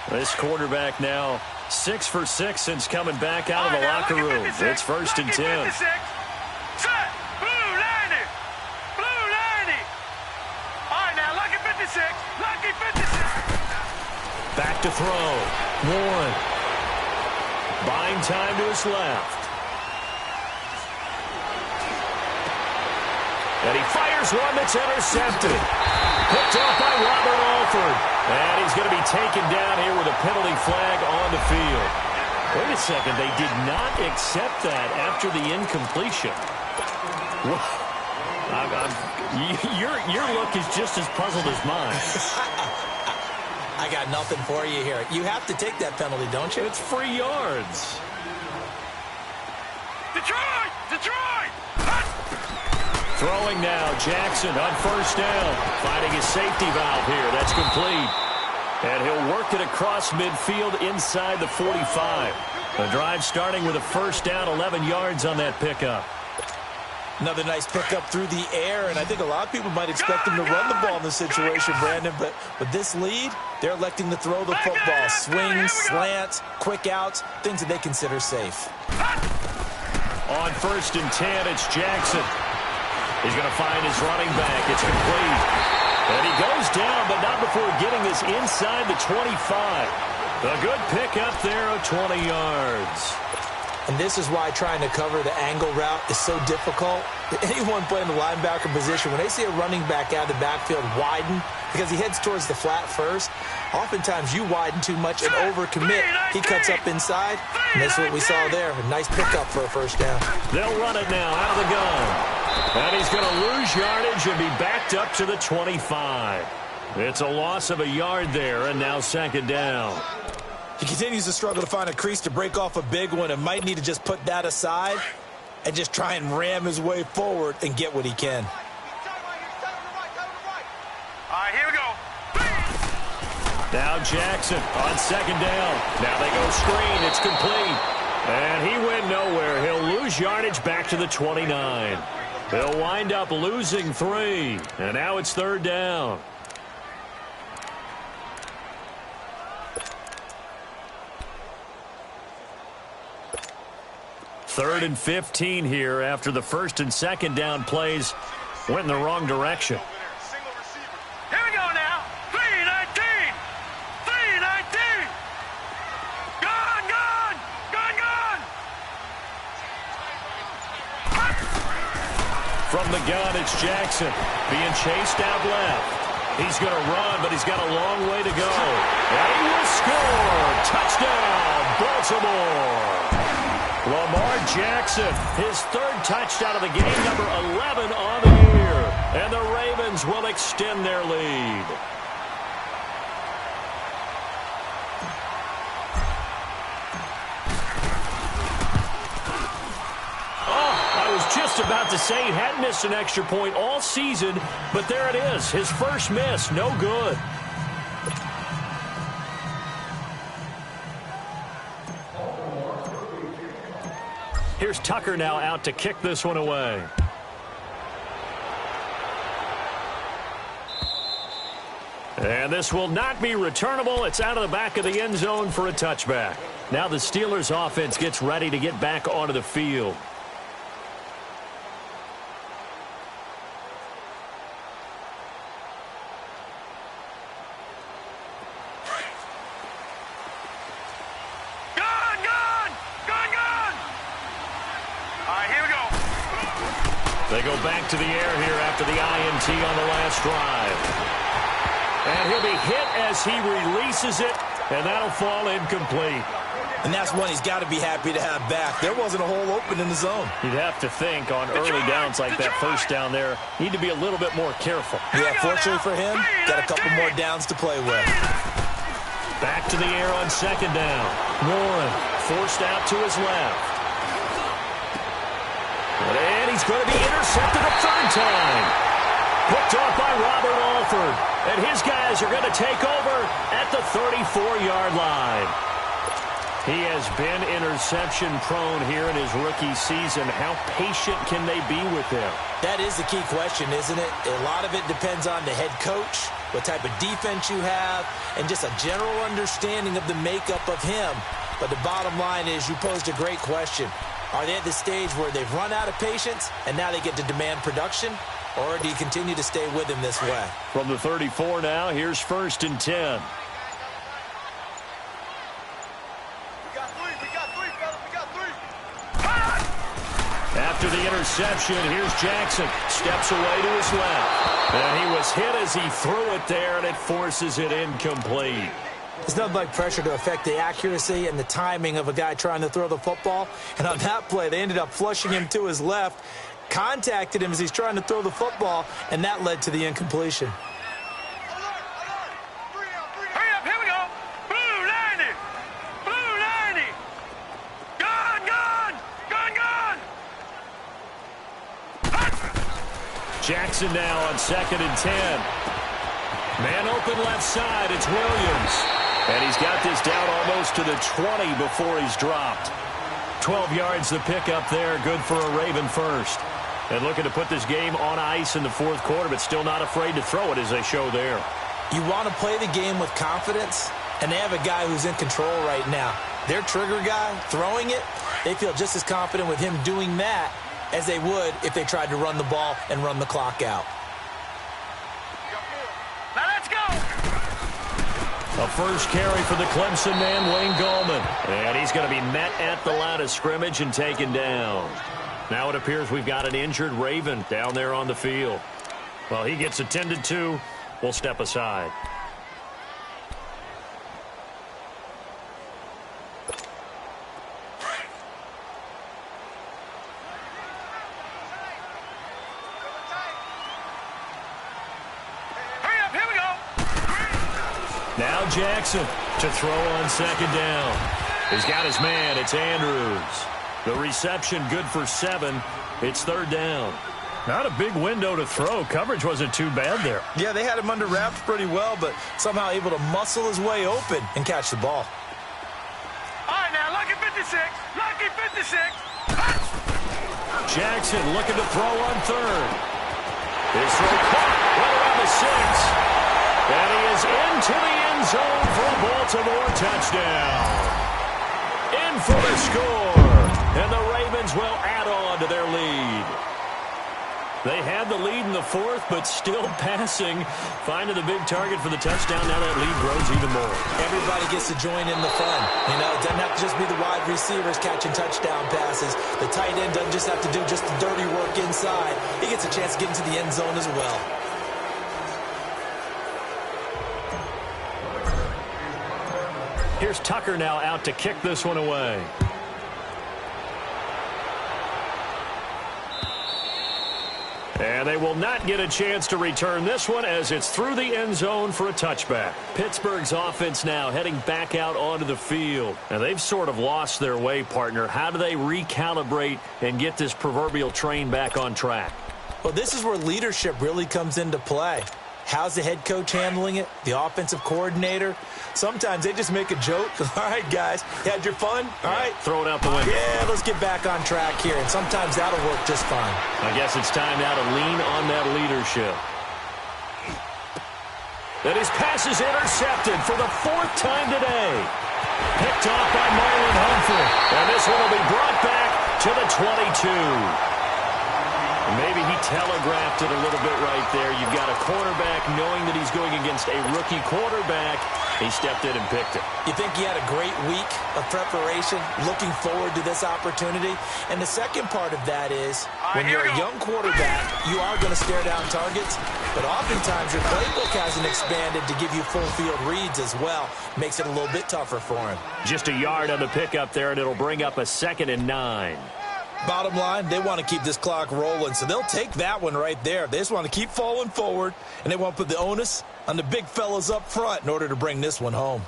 This quarterback now 6 for 6 since coming back out of the locker room. It's 1st and 10. Set. Blue 90. Blue 90. All right, now, lucky 56. Lucky 56. Back to throw. Warren. Buying time to his left. And he fires one that's intercepted. Picked off by Robert Alford. And he's going to be taken down here with a penalty flag on the field. Wait a second. They did not accept that after the incompletion. Your look is just as puzzled as mine. I got nothing for you here. You have to take that penalty, don't you? It's free yards. Detroit! Detroit! Throwing now, Jackson on first down. Finding his safety valve here. That's complete. And he'll work it across midfield inside the 45. The drive starting with a first down, 11 yards on that pickup. Another nice pickup through the air, and I think a lot of people might expect him to run the ball in this situation, Brandon, but with this lead, they're electing to throw the football. Swings, slants, quick outs, things that they consider safe. On 1st and 10, it's Jackson. He's going to find his running back. It's complete. And he goes down, but not before getting this inside the 25. A good pickup there of 20 yards. And this is why trying to cover the angle route is so difficult. Anyone playing the linebacker position, when they see a running back out of the backfield widen, because he heads towards the flat first, oftentimes you widen too much and overcommit. He cuts up inside, and that's what we saw there. A nice pickup for a first down. They'll run it now out of the gun. And he's going to lose yardage and be backed up to the 25. It's a loss of a yard there, and now 2nd down. He continues to struggle to find a crease to break off a big one and might need to just put that aside and just try and ram his way forward and get what he can. All right, here we go. Now Jackson on second down. Now they go screen. It's complete. And he went nowhere. He'll lose yardage back to the 29. They'll wind up losing 3. And now it's third down. Third and 15 here after the first and second down plays went in the wrong direction. Here we go now. 3-19. 3-19. Gone, gone. Gone, gone. From the gun, it's Jackson being chased out left. He's going to run, but he's got a long way to go. And he will score. Touchdown, Baltimore. Lamar Jackson, his third touchdown of the game, number 11 on the year. And the Ravens will extend their lead. I was just about to say he hadn't missed an extra point all season, but there it is. His first miss, no good. Here's Tucker now out to kick this one away. And this will not be returnable. It's out of the back of the end zone for a touchback. Now the Steelers offense gets ready to get back onto the field. They go back to the air here after the INT on the last drive. And he'll be hit as he releases it, and that'll fall incomplete. And that's one he's got to be happy to have back. There wasn't a hole open in the zone. You'd have to think on early downs like that first down there, need to be a little bit more careful. Yeah, fortunately for him, got a couple more downs to play with. Back to the air on second down. Warren forced out to his left. And he's going to be intercepted a third time. Picked off by Robert Alford. And his guys are going to take over at the 34-yard line. He has been interception-prone here in his rookie season. How patient can they be with him? That is the key question, isn't it? A lot of it depends on the head coach, what type of defense you have, and just a general understanding of the makeup of him. But the bottom line is you posed a great question. Are they at the stage where they've run out of patience and now they get to demand production? Or do you continue to stay with him this way? From the 34 now, here's first and 10. We got three, fellas. We got three. After the interception, here's Jackson. Steps away to his left. And he was hit as he threw it there, and it forces it incomplete. It's nothing like pressure to affect the accuracy and the timing of a guy trying to throw the football. And on that play, they ended up flushing him to his left, contacted him as he's trying to throw the football, and that led to the incompletion. Hurry up, here we go. Blue 90. Blue 90. Gone, gone. Gone, gone. Jackson now on second and 10. Man open left side, it's Williams. And he's got this down almost to the 20 before he's dropped. 12 yards the pickup there, good for a Raven first. And looking to put this game on ice in the fourth quarter, but still not afraid to throw it as they show there. You want to play the game with confidence, and they have a guy who's in control right now. Their trigger guy, throwing it, they feel just as confident with him doing that as they would if they tried to run the ball and run the clock out. Now let's go. A first carry for the Clemson man, Wayne Gallman. And he's going to be met at the line of scrimmage and taken down. Now it appears we've got an injured Raven down there on the field. Well, he gets attended to. We'll step aside. Hurry up, here we go. Now Jackson to throw on second down. He's got his man. It's Andrews. The reception good for 7. It's third down. Not a big window to throw. Coverage wasn't too bad there. Yeah, they had him under wraps pretty well, but somehow able to muscle his way open and catch the ball. All right, now, lucky 56. Lucky 56. Jackson looking to throw on third. His throw caught right around the 6. And he is into the end zone for a Baltimore touchdown. In for the score. And the Ravens will add on to their lead. They had the lead in the fourth, but still passing. Finding the big target for the touchdown. Now that lead grows even more. Everybody gets to join in the fun. You know, it doesn't have to just be the wide receivers catching touchdown passes. The tight end doesn't just have to do just the dirty work inside. He gets a chance to get into the end zone as well. Here's Tucker now out to kick this one away. And they will not get a chance to return this one as it's through the end zone for a touchback. Pittsburgh's offense now heading back out onto the field. And they've sort of lost their way, partner. How do they recalibrate and get this proverbial train back on track? Well, this is where leadership really comes into play. How's the head coach handling it? The offensive coordinator? Sometimes they just make a joke. All right, guys, you had your fun? All right. Throw it out the window. Yeah, let's get back on track here. And sometimes that'll work just fine. I guess it's time now to lean on that leadership. And his pass is intercepted for the 4th time today. Picked off by Marlon Humphrey. And this one will be brought back to the 22. Maybe he telegraphed it a little bit right there. You've got a cornerback knowing that he's going against a rookie quarterback. He stepped in and picked it. You think he had a great week of preparation, looking forward to this opportunity? And the second part of that is, when you're a young quarterback, you are going to stare down targets, but oftentimes your playbook hasn't expanded to give you full field reads as well. Makes it a little bit tougher for him. Just a yard on the pickup there, and it'll bring up a 2nd and 9. Bottom line, they want to keep this clock rolling, so they'll take that one right there. They just want to keep falling forward, and they want to put the onus on the big fellas up front in order to bring this one home.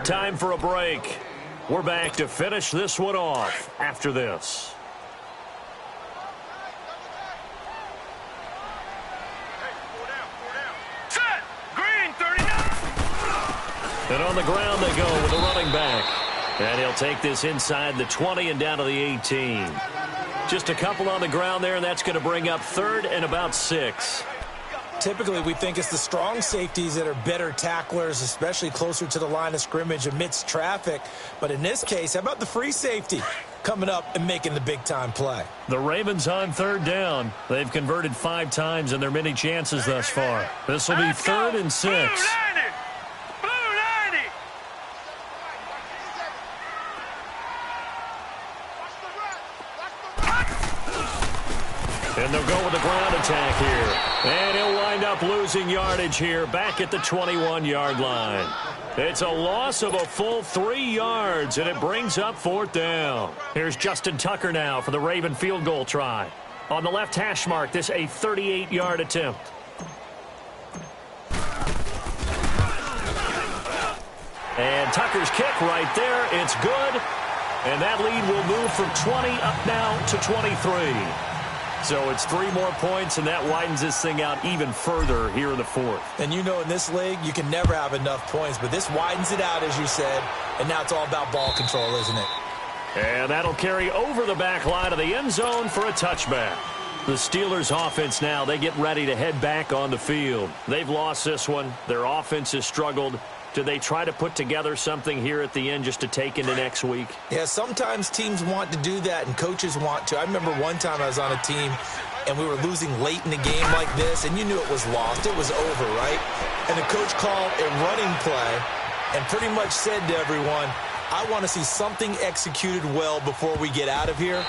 Time for a break. We're back to finish this one off after this. Set. Green, 39. And on the ground they go with the running back. And he'll take this inside the 20 and down to the 18. Just a couple on the ground there, and that's going to bring up 3rd and about 6. Typically, we think it's the strong safeties that are better tacklers, especially closer to the line of scrimmage amidst traffic. But in this case, how about the free safety coming up and making the big-time play? The Ravens on 3rd down. They've converted 5 times in their many chances thus far. This will be 3rd and 6. Blue 90. And they'll go with the ground attack here. And he'll wind up losing yardage here back at the 21-yard line. It's a loss of a full 3 yards, and it brings up 4th down. Here's Justin Tucker now for the Raven field goal try. On the left hash mark, this a 38-yard attempt. And Tucker's kick right there. It's good. And that lead will move from 20 up now to 23. So it's 3 more points, and that widens this thing out even further here in the 4th. And you know in this league, you can never have enough points, but this widens it out, as you said, and now it's all about ball control, isn't it? And that'll carry over the back line of the end zone for a touchback. The Steelers' offense now, they get ready to head back on the field. They've lost this one. Their offense has struggled. Do they try to put together something here at the end just to take into next week? Yeah, sometimes teams want to do that and coaches want to. I remember one time I was on a team and we were losing late in the game like this, and you knew it was lost. It was over, right? And the coach called a running play and pretty much said to everyone, I want to see something executed well before we get out of here.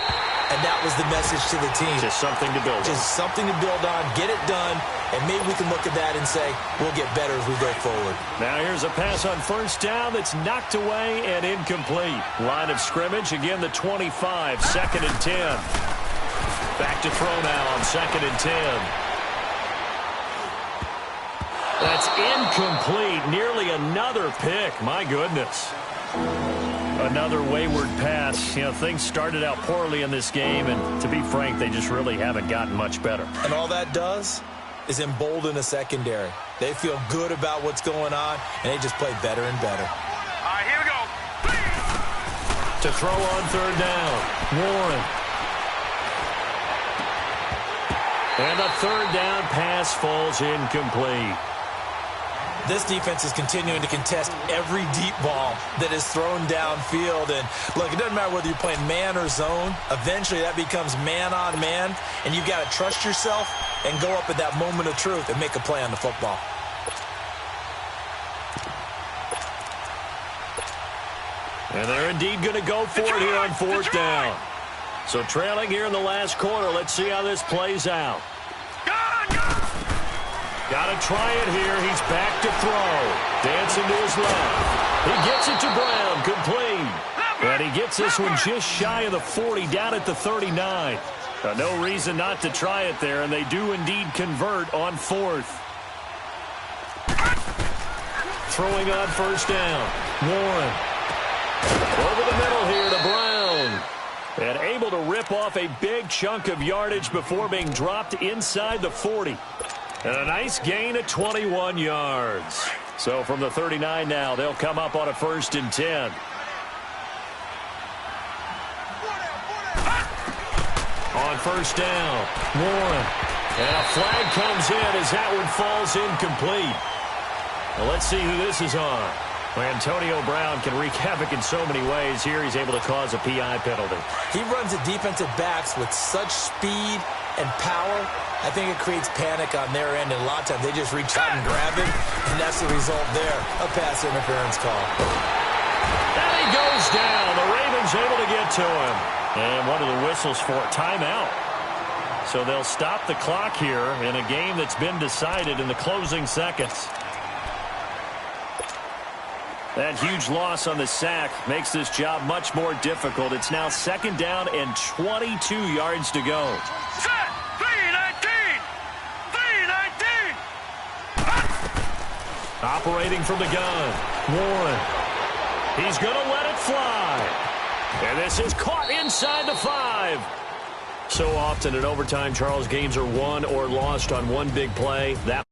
And that was the message to the team. Just something to build on. Just something to build on, get it done, and maybe we can look at that and say, we'll get better as we go forward. Now here's a pass on first down that's knocked away and incomplete. Line of scrimmage, again the 25, 2nd and 10. Back to throw now on 2nd and 10. That's incomplete. Nearly another pick. My goodness. Another wayward pass. You know, things started out poorly in this game, and to be frank, they just really haven't gotten much better. And all that does is embolden a secondary. They feel good about what's going on, and they just play better and better. All right, here we go. To throw on 3rd down, Warren. And the 3rd down pass falls incomplete. This defense is continuing to contest every deep ball that is thrown downfield. And, look, it doesn't matter whether you're playing man or zone. Eventually, that becomes man-on-man, and you've got to trust yourself and go up at that moment of truth and make a play on the football. And they're indeed going to go for it here on 4th down. So trailing here in the last quarter. Let's see how this plays out. Got to try it here. He's back to throw. Dancing to his left. He gets it to Brown. Complete. And he gets this one just shy of the 40, down at the 39. No reason not to try it there, and they do indeed convert on 4th. Throwing on 1st down. Warren. Over the middle here to Brown. And able to rip off a big chunk of yardage before being dropped inside the 40. And a nice gain of 21 yards. So from the 39 now, they'll come up on a 1st and 10. On 1st down, Warren. And a flag comes in as that one falls incomplete. Well, let's see who this is on. Antonio Brown can wreak havoc in so many ways. Here he's able to cause a PI penalty. He runs at defensive backs with such speed and power. I think it creates panic on their end, and a lot of times they just reach out and grab him, and that's the result there, a pass interference call. And he goes down. The Ravens able to get to him. And one of the whistles for a timeout. So they'll stop the clock here in a game that's been decided in the closing seconds. That huge loss on the sack makes this job much more difficult. It's now 2nd down and 22 yards to go. Set. 3-19. 3-19. Operating from the gun. Warren. He's going to let it fly. And this is caught inside the 5. So often in overtime, Charles, games are won or lost on one big play. That